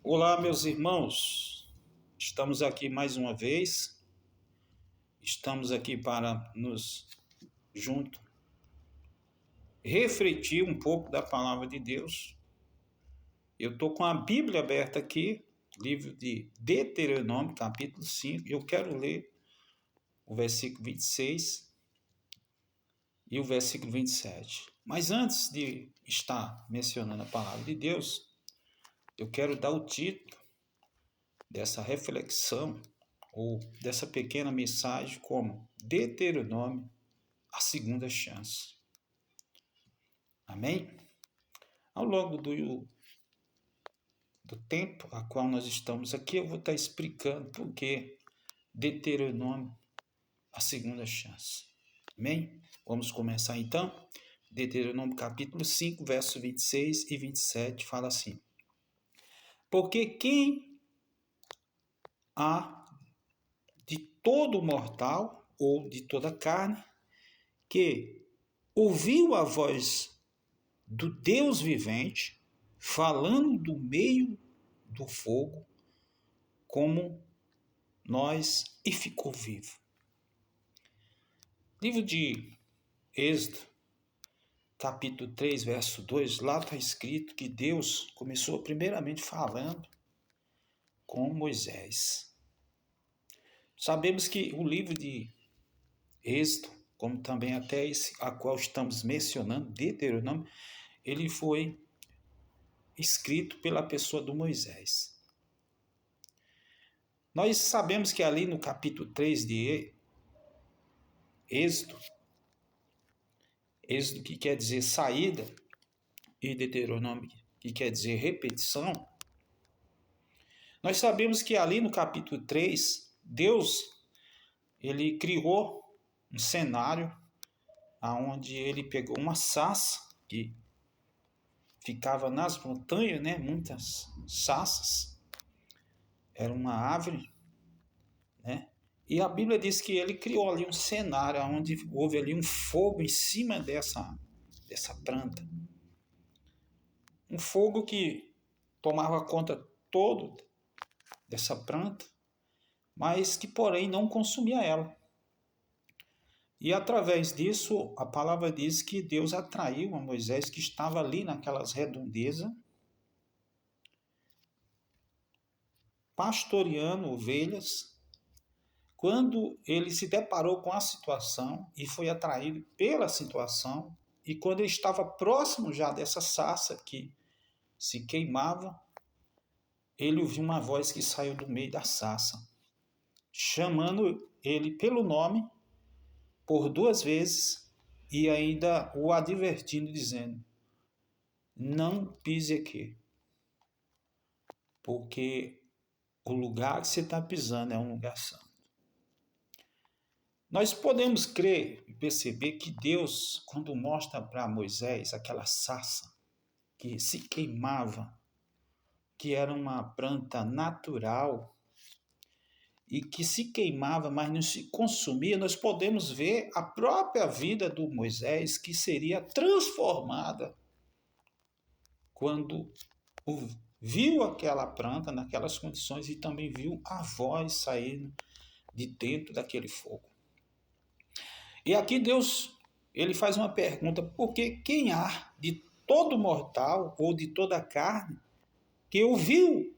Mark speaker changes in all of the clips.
Speaker 1: Olá, meus irmãos, estamos aqui mais uma vez, estamos aqui para nos juntos refletir um pouco da palavra de Deus. Eu estou com a Bíblia aberta aqui, livro de Deuteronômio, capítulo 5, eu quero ler o versículo 26 e o versículo 27. Mas antes de estar mencionando a palavra de Deus, eu quero dar o título dessa reflexão ou dessa pequena mensagem como Deuteronômio, a segunda chance. Amém? Ao longo do tempo a qual nós estamos aqui, eu vou estar explicando por que Deuteronômio, a segunda chance. Amém? Vamos começar então. Deuteronômio capítulo 5, versos 26 e 27 fala assim: Porque quem há de todo mortal ou de toda carne que ouviu a voz do Deus vivente falando do meio do fogo como nós e ficou vivo. Livro de Êxodo, capítulo 3, verso 2, lá está escrito que Deus começou primeiramente falando com Moisés. Sabemos que o livro de Êxodo, como também até esse a qual estamos mencionando, Deuteronômio, ele foi escrito pela pessoa do Moisés. Nós sabemos que ali no capítulo 3 de Êxodo que quer dizer saída, e Deuteronômio, que quer dizer repetição, nós sabemos que ali no capítulo 3, Deus ele criou um cenário onde ele pegou uma sarça que ficava nas montanhas, né? Muitas sarças, era uma árvore, né? E a Bíblia diz que ele criou ali um cenário onde houve ali um fogo em cima dessa planta. Um fogo que tomava conta todo dessa planta, mas que porém não consumia ela. E através disso, a palavra diz que Deus atraiu a Moisés, que estava ali naquelas redondezas, pastoreando ovelhas, quando ele se deparou com a situação e foi atraído pela situação, e quando ele estava próximo já dessa sarça que se queimava, ele ouviu uma voz que saiu do meio da sarça, chamando ele pelo nome por 2 vezes e ainda o advertindo, dizendo: não pise aqui, porque o lugar que você está pisando é um lugar santo. Nós podemos crer e perceber que Deus, quando mostra para Moisés aquela sarça que se queimava, que era uma planta natural e que se queimava, mas não se consumia, nós podemos ver a própria vida do Moisés que seria transformada quando viu aquela planta naquelas condições e também viu a voz saindo de dentro daquele fogo. E aqui Deus ele faz uma pergunta: porque quem há de todo mortal ou de toda carne que ouviu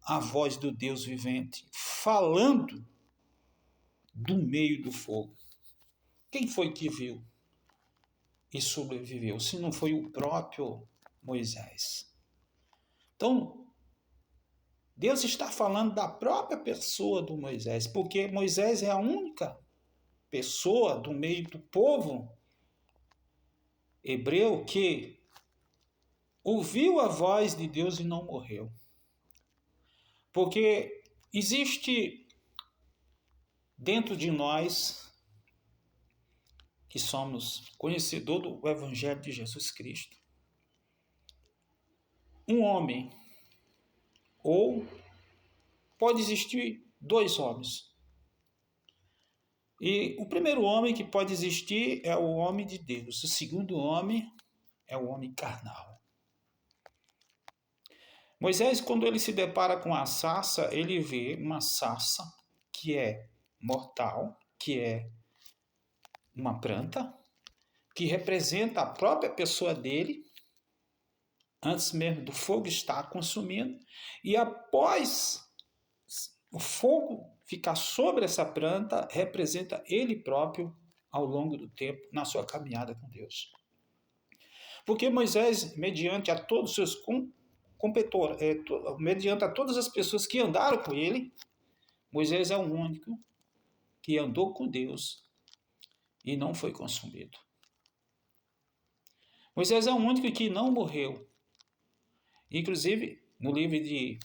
Speaker 1: a voz do Deus vivente falando do meio do fogo? Quem foi que viu e sobreviveu, se não foi o próprio Moisés? Então, Deus está falando da própria pessoa do Moisés, porque Moisés é a única pessoa do meio do povo hebreu que ouviu a voz de Deus e não morreu. Porque existe dentro de nós, que somos conhecedores do Evangelho de Jesus Cristo, um homem, ou pode existir 2 homens. E o primeiro homem que pode existir é o homem de Deus. O segundo homem é o homem carnal. Moisés, quando ele se depara com a sarça, ele vê uma sarça que é mortal, que é uma planta, que representa a própria pessoa dele, antes mesmo do fogo estar consumindo, e após o fogo ficar sobre essa planta, representa ele próprio ao longo do tempo, na sua caminhada com Deus. Porque Moisés, mediante a todos os seus mediante a todas as pessoas que andaram com ele, Moisés é o único que andou com Deus e não foi consumido. Moisés é o único que não morreu. Inclusive, no livro de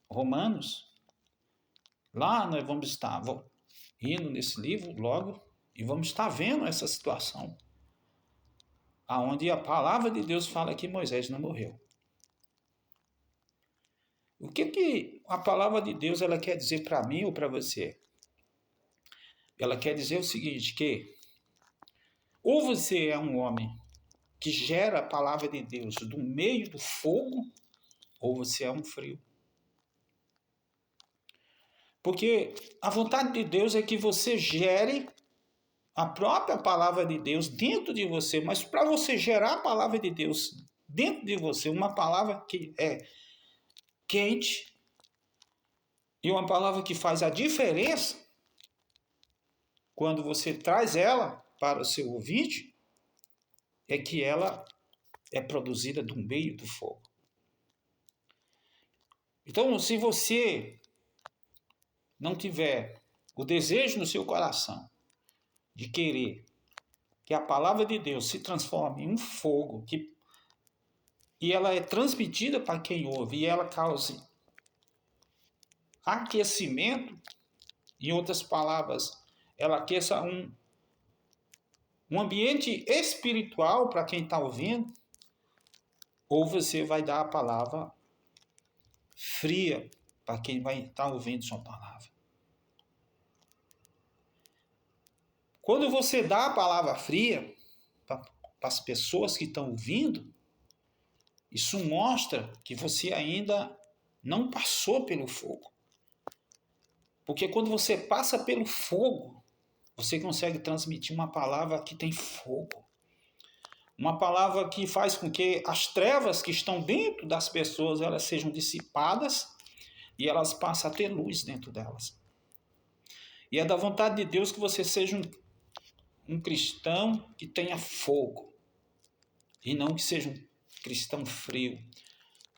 Speaker 1: Romanos, lá nós vamos estar indo nesse livro logo e vamos estar vendo essa situação, aonde a palavra de Deus fala que Moisés não morreu. O que a palavra de Deus ela quer dizer para mim ou para você? Ela quer dizer o seguinte, que ou você é um homem que gera a palavra de Deus do meio do fogo, ou você é um frio. Porque a vontade de Deus é que você gere a própria palavra de Deus dentro de você, mas para você gerar a palavra de Deus dentro de você, uma palavra que é quente e uma palavra que faz a diferença, quando você traz ela para o seu ouvinte, é que ela é produzida do meio do fogo. Então, se você não tiver o desejo no seu coração de querer que a palavra de Deus se transforme em um fogo e ela é transmitida para quem ouve e ela cause aquecimento, em outras palavras, ela aqueça um ambiente espiritual para quem está ouvindo, ou você vai dar a palavra fria para quem vai estar ouvindo sua palavra. Quando você dá a palavra fria para as pessoas que estão ouvindo, isso mostra que você ainda não passou pelo fogo. Porque quando você passa pelo fogo, você consegue transmitir uma palavra que tem fogo. Uma palavra que faz com que as trevas que estão dentro das pessoas elas sejam dissipadas e elas passem a ter luz dentro delas. E é da vontade de Deus que você seja um cristão que tenha fogo e não que seja um cristão frio,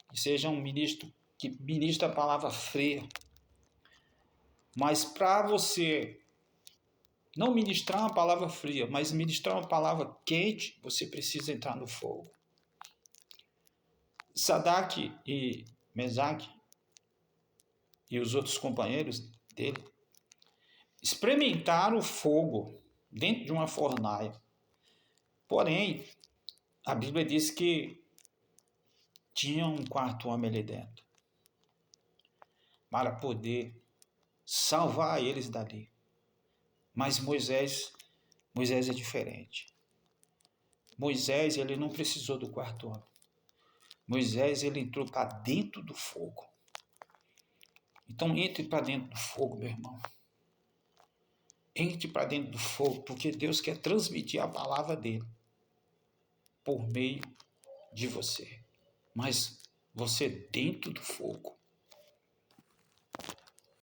Speaker 1: que seja um ministro que ministra a palavra fria. Mas para você não ministrar uma palavra fria, mas ministrar uma palavra quente, você precisa entrar no fogo. Sadraque e Mesaque e os outros companheiros dele experimentaram o fogo dentro de uma fornalha. Porém, a Bíblia diz que tinha um quarto homem ali dentro para poder salvar eles dali. Mas Moisés é diferente. Moisés, ele não precisou do quarto homem. Moisés, ele entrou para dentro do fogo. Então, entre para dentro do fogo, meu irmão. Entre para dentro do fogo, porque Deus quer transmitir a palavra dele por meio de você. Mas você dentro do fogo.